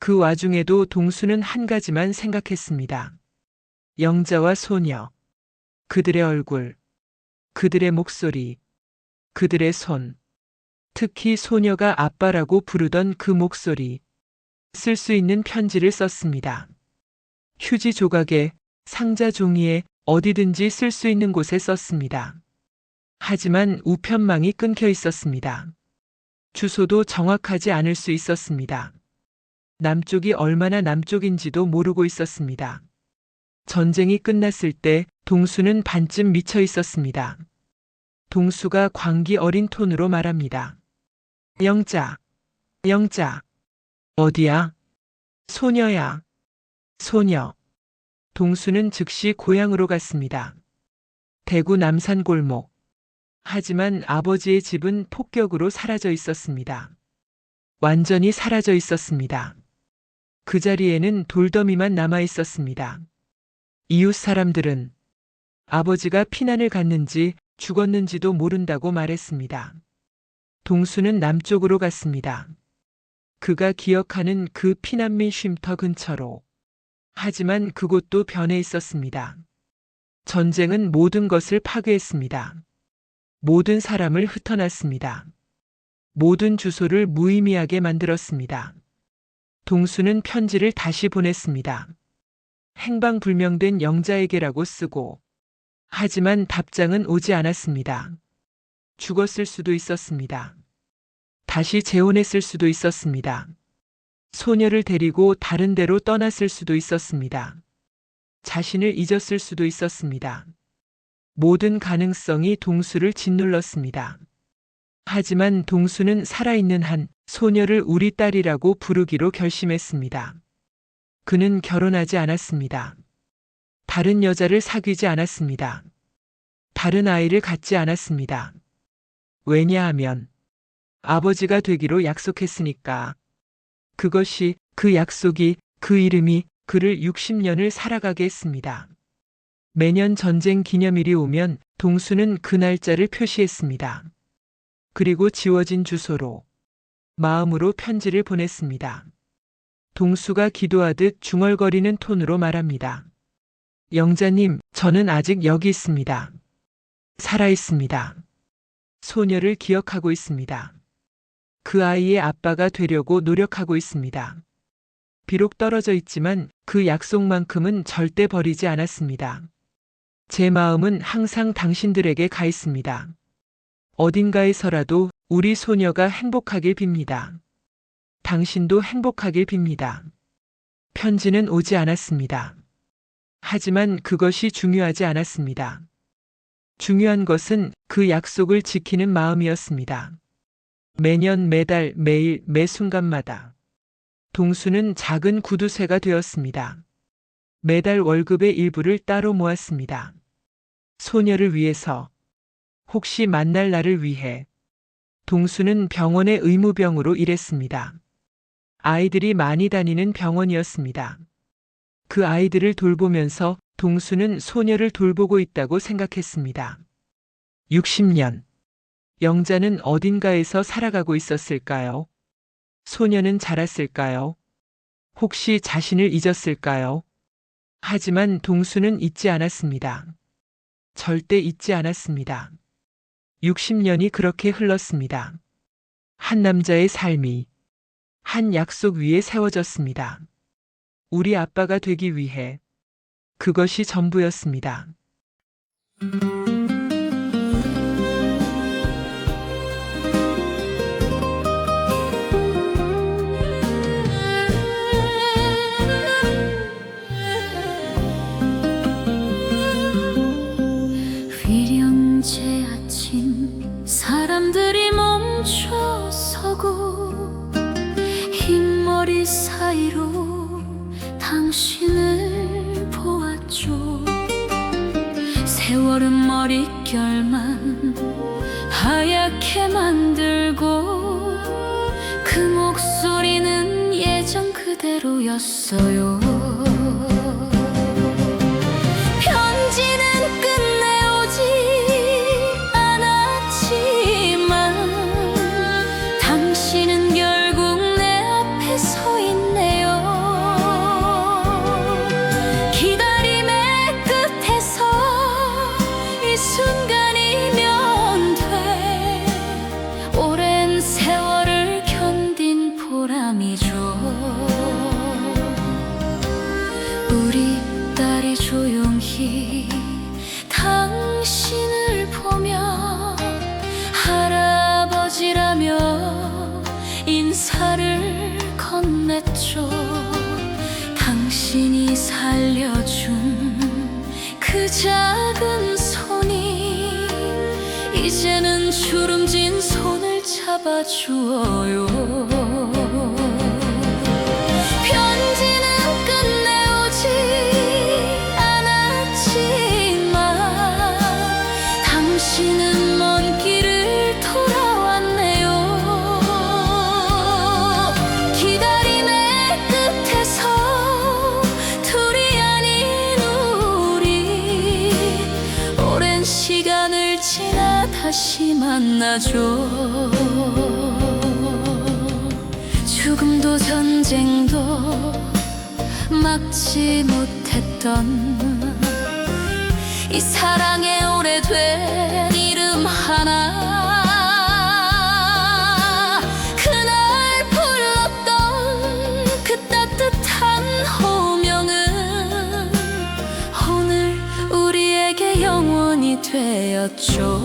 그 와중에도 동수는 한 가지만 생각했습니다. 영자와 소녀. 그들의 얼굴, 그들의 목소리, 그들의 손, 특히 소녀가 아빠라고 부르던 그 목소리. 쓸 수 있는 편지를 썼습니다. 휴지 조각에, 상자 종이에, 어디든지 쓸 수 있는 곳에 썼습니다. 하지만 우편망이 끊겨 있었습니다. 주소도 정확하지 않을 수 있었습니다. 남쪽이 얼마나 남쪽인지도 모르고 있었습니다. 전쟁이 끝났을 때 동수는 반쯤 미쳐 있었습니다. 동수가 광기 어린 톤으로 말합니다. 영자, 영자, 어디야? 소녀야, 소녀. 동수는 즉시 고향으로 갔습니다. 대구 남산 골목. 하지만 아버지의 집은 폭격으로 사라져 있었습니다. 완전히 사라져 있었습니다. 그 자리에는 돌더미만 남아 있었습니다. 이웃 사람들은 아버지가 피난을 갔는지 죽었는지도 모른다고 말했습니다. 동수는 남쪽으로 갔습니다. 그가 기억하는 그 피난민 쉼터 근처로. 하지만 그곳도 변해 있었습니다. 전쟁은 모든 것을 파괴했습니다. 모든 사람을 흩어놨습니다. 모든 주소를 무의미하게 만들었습니다. 동수는 편지를 다시 보냈습니다. 행방불명된 영자에게라고 쓰고. 하지만 답장은 오지 않았습니다. 죽었을 수도 있었습니다. 다시 재혼했을 수도 있었습니다. 소녀를 데리고 다른 데로 떠났을 수도 있었습니다. 자신을 잊었을 수도 있었습니다. 모든 가능성이 동수를 짓눌렀습니다. 하지만 동수는 살아있는 한 소녀를 우리 딸이라고 부르기로 결심했습니다. 그는 결혼하지 않았습니다. 다른 여자를 사귀지 않았습니다. 다른 아이를 갖지 않았습니다. 왜냐하면 아버지가 되기로 약속했으니까. 그것이, 그 약속이, 그 이름이 그를 60년을 살아가게 했습니다. 매년 전쟁 기념일이 오면 동수는 그 날짜를 표시했습니다. 그리고 지워진 주소로 마음으로 편지를 보냈습니다. 동수가 기도하듯 중얼거리는 톤으로 말합니다. 영자님, 저는 아직 여기 있습니다. 살아 있습니다. 소녀를 기억하고 있습니다. 그 아이의 아빠가 되려고 노력하고 있습니다. 비록 떨어져 있지만 그 약속만큼은 절대 버리지 않았습니다. 제 마음은 항상 당신들에게 가 있습니다. 어딘가에서라도 우리 소녀가 행복하길 빕니다. 당신도 행복하길 빕니다. 편지는 오지 않았습니다. 하지만 그것이 중요하지 않았습니다. 중요한 것은 그 약속을 지키는 마음이었습니다. 매년, 매달, 매일, 매 순간마다 동수는 작은 구두쇠가 되었습니다. 매달 월급의 일부를 따로 모았습니다. 소녀를 위해서, 혹시 만날 날을 위해. 동수는 병원의 의무병으로 일했습니다. 아이들이 많이 다니는 병원이었습니다. 그 아이들을 돌보면서 동수는 소녀를 돌보고 있다고 생각했습니다. 60년. 영자는 어딘가에서 살아가고 있었을까요? 소녀는 자랐을까요? 혹시 자신을 잊었을까요? 하지만 동수는 잊지 않았습니다. 절대 잊지 않았습니다. 60년이 그렇게 흘렀습니다. 한 남자의 삶이 한 약속 위에 세워졌습니다. 우리 아빠가 되기 위해. 그것이 전부였습니다. 위령제 아침 사람들이 멈춰서고 흰머리 사이로 당신을 보았죠. 세월은 머릿결만 하얗게 만들고 그 목소리는 예전 그대로였어요. 편지는 끝내 오지 않았지만 당신은 결국 내 앞에 서 있네요. 기다림의 끝에서 이 순간이면 돼. 오랜 세월을 견딘 보람이죠. 우리 딸이 조용히 당신을 보며 할아버지라며 인사를 건넸죠. 당신이 살려준 그 작은 손이 이제는 주름진 손을 잡아주어요. 편지는 끝내 오지 않았지만 당신은 먼 길을 돌아왔네요. 기다림의 끝에서 둘이 아닌 우리 오랜 시간을 지나 다시 만나죠. 죽음도 전쟁도 막지 못했던 이 사랑의 오래된 이름 하나, 그날 불렀던 그 따뜻한 호명은 오늘 우리에게 영원히 되었죠.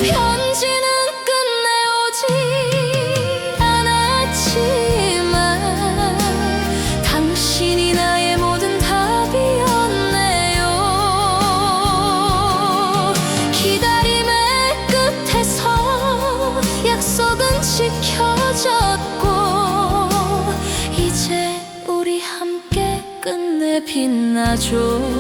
편지는 끝내 오지 않았지만 당신이 나의 모든 답이었네요. 기다림의 끝에서 약속은 지켜졌고 이제 우리 함께 끝내 빛나죠.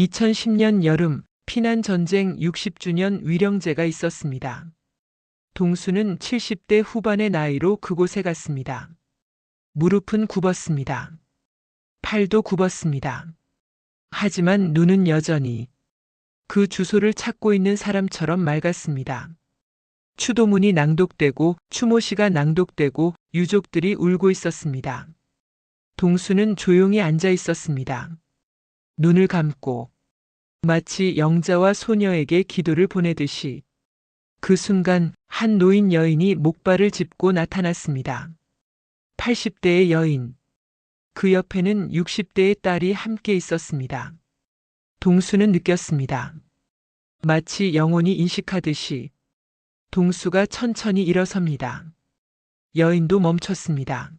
2010년 여름 피난전쟁 60주년 위령제가 있었습니다. 동수는 70대 후반의 나이로 그곳에 갔습니다. 무릎은 굽었습니다. 팔도 굽었습니다. 하지만 눈은 여전히 그 주소를 찾고 있는 사람처럼 맑았습니다. 추도문이 낭독되고 추모시가 낭독되고 유족들이 울고 있었습니다. 동수는 조용히 앉아 있었습니다. 눈을 감고 마치 영자와 소녀에게 기도를 보내듯이. 그 순간 한 노인 여인이 목발을 짚고 나타났습니다. 80대의 여인. 그 옆에는 60대의 딸이 함께 있었습니다. 동수는 느꼈습니다. 마치 영혼이 인식하듯이 동수가 천천히 일어섭니다. 여인도 멈췄습니다.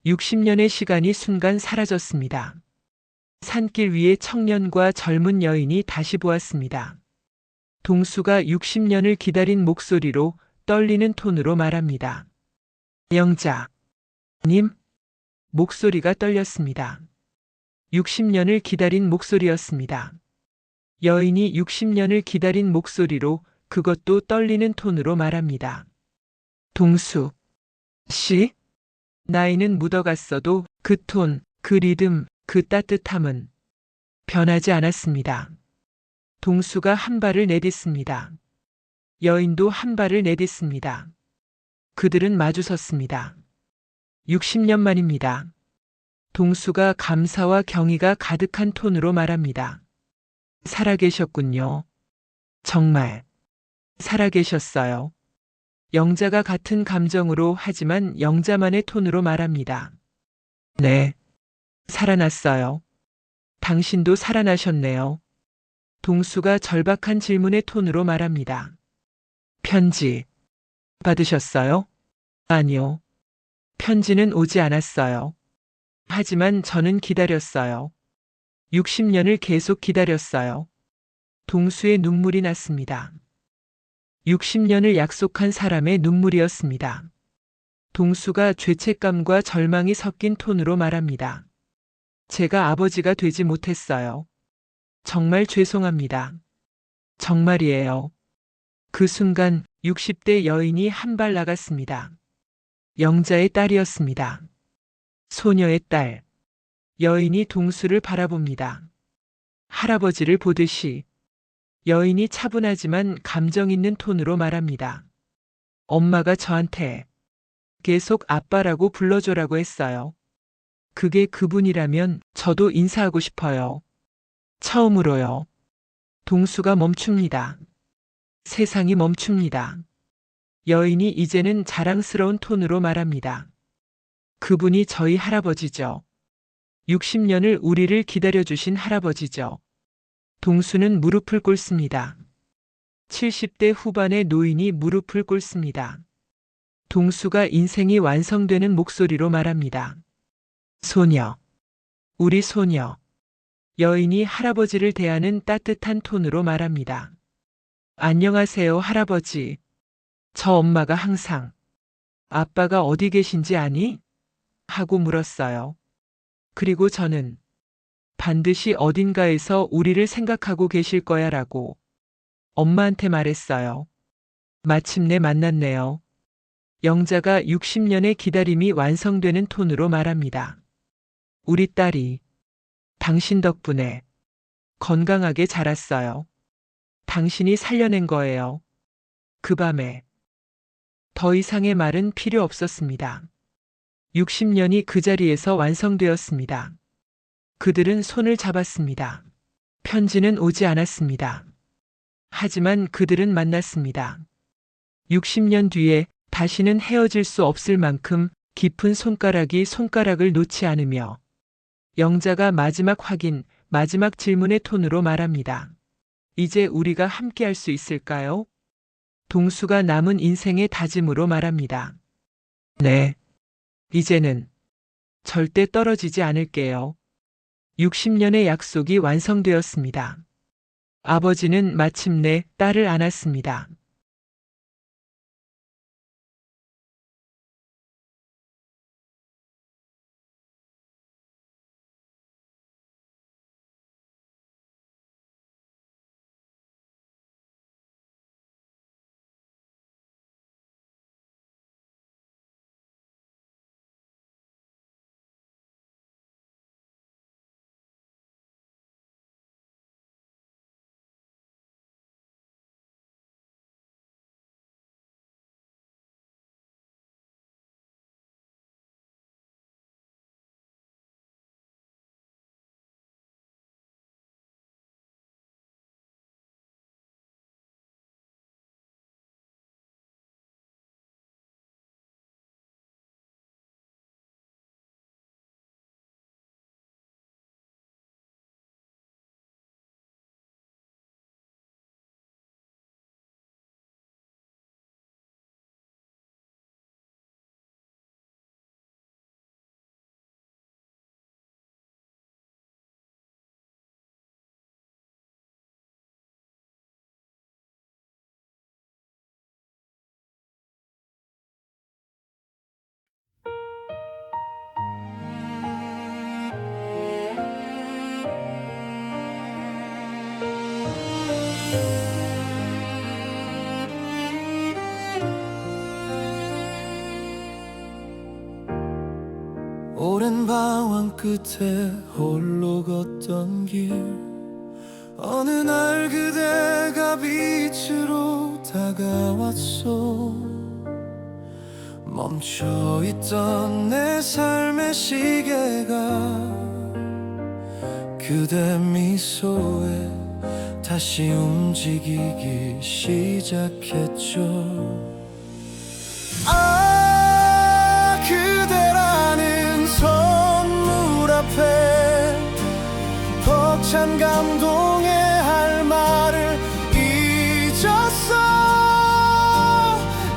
60년의 시간이 순간 사라졌습니다. 산길 위에 청년과 젊은 여인이 다시 보았습니다. 동수가 60년을 기다린 목소리로 떨리는 톤으로 말합니다. 영자. 님. 목소리가 떨렸습니다. 60년을 기다린 목소리였습니다. 여인이 60년을 기다린 목소리로 그것도 떨리는 톤으로 말합니다. 동수 씨? 나이는 묻어갔어도 그 톤, 그 리듬, 그 따뜻함은 변하지 않았습니다. 동수가 한 발을 내딛습니다. 여인도 한 발을 내딛습니다. 그들은 마주섰습니다. 60년 만입니다. 동수가 감사와 경의가 가득한 톤으로 말합니다. 살아계셨군요. 정말 살아계셨어요. 영자가 같은 감정으로 하지만 영자만의 톤으로 말합니다. 네, 살아났어요. 당신도 살아나셨네요. 동수가 절박한 질문의 톤으로 말합니다. 편지 받으셨어요? 아니요. 편지는 오지 않았어요. 하지만 저는 기다렸어요. 60년을 계속 기다렸어요. 동수의 눈물이 났습니다. 60년을 약속한 사람의 눈물이었습니다. 동수가 죄책감과 절망이 섞인 톤으로 말합니다. 제가 아버지가 되지 못했어요. 정말 죄송합니다. 정말이에요. 그 순간 60대 여인이 한 발 나갔습니다. 영자의 딸이었습니다. 소녀의 딸. 여인이 동수를 바라봅니다. 할아버지를 보듯이. 여인이 차분하지만 감정 있는 톤으로 말합니다. 엄마가 저한테 계속 아빠라고 불러줘라고 했어요. 그게 그분이라면 저도 인사하고 싶어요. 처음으로요. 동수가 멈춥니다. 세상이 멈춥니다. 여인이 이제는 자랑스러운 톤으로 말합니다. 그분이 저희 할아버지죠. 60년을 우리를 기다려주신 할아버지죠. 동수는 무릎을 꿇습니다. 70대 후반의 노인이 무릎을 꿇습니다. 동수가 인생이 완성되는 목소리로 말합니다. 소녀. 우리 소녀. 여인이 할아버지를 대하는 따뜻한 톤으로 말합니다. 안녕하세요, 할아버지. 저 엄마가 항상 아빠가 어디 계신지 아니? 하고 물었어요. 그리고 저는 반드시 어딘가에서 우리를 생각하고 계실 거야 라고 엄마한테 말했어요. 마침내 만났네요. 영자가 60년의 기다림이 완성되는 톤으로 말합니다. 우리 딸이 당신 덕분에 건강하게 자랐어요. 당신이 살려낸 거예요. 그 밤에 더 이상의 말은 필요 없었습니다. 60년이 그 자리에서 완성되었습니다. 그들은 손을 잡았습니다. 편지는 오지 않았습니다. 하지만 그들은 만났습니다. 60년 뒤에 다시는 헤어질 수 없을 만큼 깊은 손가락이 손가락을 놓지 않으며 영자가 마지막 확인, 마지막 질문의 톤으로 말합니다. 이제 우리가 함께 할 수 있을까요? 동수가 남은 인생의 다짐으로 말합니다. 네. 이제는 절대 떨어지지 않을게요. 60년의 약속이 완성되었습니다. 아버지는 마침내 딸을 안았습니다. 오랜 방황 끝에 홀로 걷던 길, 어느 날 그대가 빛으로 다가왔소. 멈춰있던 내 삶의 시계가 그대 미소에 다시 움직이기 시작했죠. 아, 그대라는 선물 앞에 벅찬 감동의 할 말을 잊었어.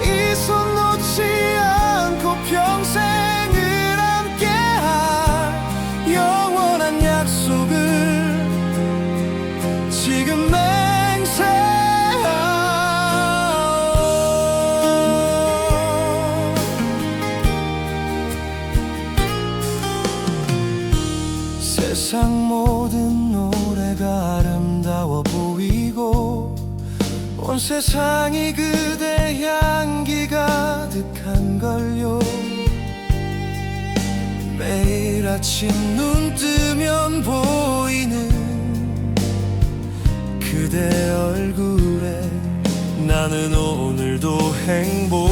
이 손 놓지 않고 평생을 함께할 영원한 약속을 지금 맹세하오. 세상 모든 노래가 아름다워 보이고 온 세상이 그대 향기 가득한걸요. 매일 아침 눈 뜨면 보이는 그대 얼굴에 나는 오늘도 행복